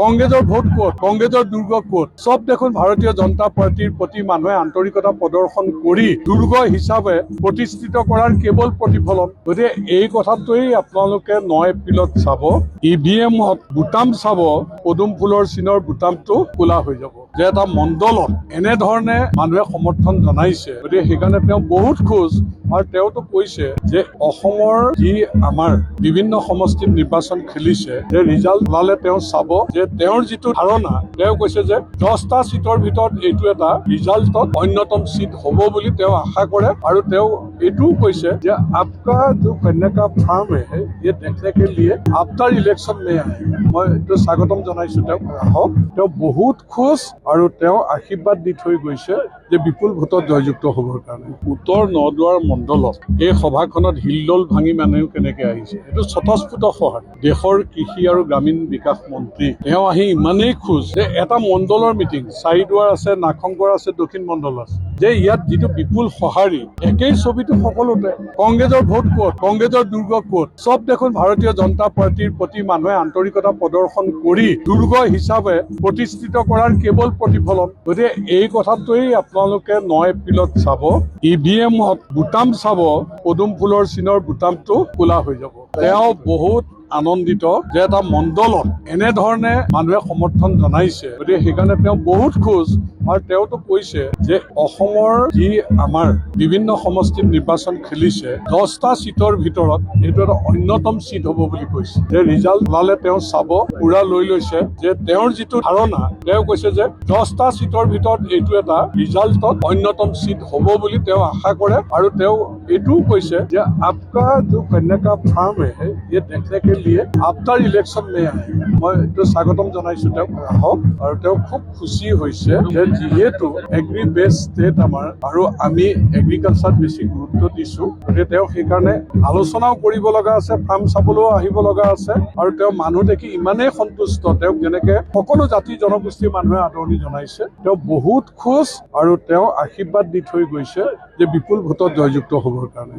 কংগ্ৰেছৰ ভোট ক'ত, কংগ্ৰেছৰ দুৰ্গ ক'ত? চব দেখোন ভাৰতীয় জনতা পাৰ্টিৰ প্ৰতি মানুহে আন্তৰিকতা প্ৰদৰ্শন কৰি দুৰ্গ হিচাপে প্ৰতিষ্ঠিত কৰাৰ কেৱল প্ৰতিফলন। গতিকে এই কথাটোৱেই আপোনালোকে 9 এপ্ৰিলত চাব। EVM-ত বুটাম চাব, পদুম ফুলৰ চিনৰ বুটামটো ক'লা হৈ যাব। যে এটা মণ্ডলত এনেধৰণে মানুহে সমৰ্থন জনাইছে, গতিকে সেইকাৰণে তেওঁ বহুত খোজ। আৰু তেওঁতো কৈছে যে অসমৰ যি আমাৰ বিভিন্ন সমষ্টিত নিৰ্বাচন খেলিছে, যে ৰিজাল্ট ওলালে তেওঁ চাব। যে তেওঁৰ যিটো ধাৰণা, তেওঁ কৈছে যে 10টা চিটৰ ভিতৰত এইটো এটা ৰিজাল্টত অন্যতম চিট হ'ব বুলি তেওঁ আশা কৰে। আৰু তেওঁ এইটোও কৈছে যে আপকা जो कन्या का फार्म है ये देखने के लिए आफ्टर इलेक्शन में आए। মই এইটো স্বাগতম জনাইছো তেওঁক। আহক, তেওঁ বহুত খোজ আৰু তেওঁ আশীৰ্বাদ দি থৈ গৈছে যে বিপুল ভোটত জয়যুক্ত হ'বৰ কাৰণে। উত্তৰ নদুৱাৰ মণ্ডলত এই সভাখনত হিলদল ভাঙি মানুহ কেনেকে আহিছে, এইটো স্বতঃস্ফূৰ্ত সহায়। দেশৰ কৃষি আৰু গ্ৰামীণ বিকাশ মন্ত্ৰী তেওঁ আহি ইমানেই খোজ যে এটা মণ্ডলৰ মিটিং, চাৰিদুৱাৰ আছে, নাগশংকৰ আছে, দক্ষিণ মণ্ডল আছে, যে ইয়াত যিটো বিপুল সঁহাৰি, একেই ছবিটো সকলোতে। কংগ্ৰেছৰ ভোট ক'ত, কংগ্ৰেছৰ দুৰ্গ ক'ত? চব দেখোন ভাৰতীয় জনতা পাৰ্টিৰ প্ৰতি মানুহে আন্তৰিকতা প্ৰদৰ্শন কৰি দুৰ্গ হিচাপে প্ৰতিষ্ঠিত কৰাৰ কেৱল প্ৰতিফলন। গতিকে এই কথাটোৱেই আপোনালোকে 9 এপ্ৰিলত চাব। EVM-ত বুটাম চাব, পদুম ফুলৰ চিনৰ বুটামটো ক'লা হৈ যাব। তেওঁ বহুত আনন্দিত যে এটা মণ্ডলত এনেধৰণে মানুহে সমৰ্থন জনাইছে, গতিকে সেইকাৰণে তেওঁ বহুত খোজ। আৰু তেওঁতো কৈছে যে অসমৰ যি আমাৰ বিভিন্ন সমষ্টিত নিৰ্বাচন খেলিছে, 10টা চিটৰ ভিতৰত এইটো এটা অন্যতম চিট হ'ব বুলি কৈছে। যে ৰিজাল্ট ওলালে তেওঁ চাব, পুৰা লৈ লৈছে। যে তেওঁৰ যিটো ধাৰণা, তেওঁ কৈছে যে 10টা চিটৰ ভিতৰত এইটো এটা ৰিজাল্টত অন্যতম চিট হ'ব বুলি তেওঁ আশা কৰে। আৰু তেওঁ এইটোও কৈছে যে আপকা जो कन्या का फार्म है ये देखने के लिए आफ्टर इलेक्शन में आए। মই এইটো স্বাগতম জনাইছো তেওঁক। আহক, আৰু তেওঁ খুব খুচি হৈছে যে যিহেতু এগ্ৰি বেছ ষ্টেট আমাৰ, আৰু আমি এগ্ৰিকালচাৰত বেছি গুৰুত্ব দিছো, গতিকে তেওঁ সেইকাৰণে আলোচনাও কৰিব লগা আছে, ফাৰ্ম চাবলৈও আহিব লগা আছে। আৰু তেওঁ মানুহ দেখি ইমানেই সন্তুষ্ট, তেওঁক যেনেকে সকলো জাতি জনগোষ্ঠীৰ মানুহে আদৰণি জনাইছে। তেওঁ বহুত খোজ আৰু তেওঁ আশীৰ্বাদ দি থৈ গৈছে যে বিপুল ভোটত জয়যুক্ত হ'বৰ কাৰণে।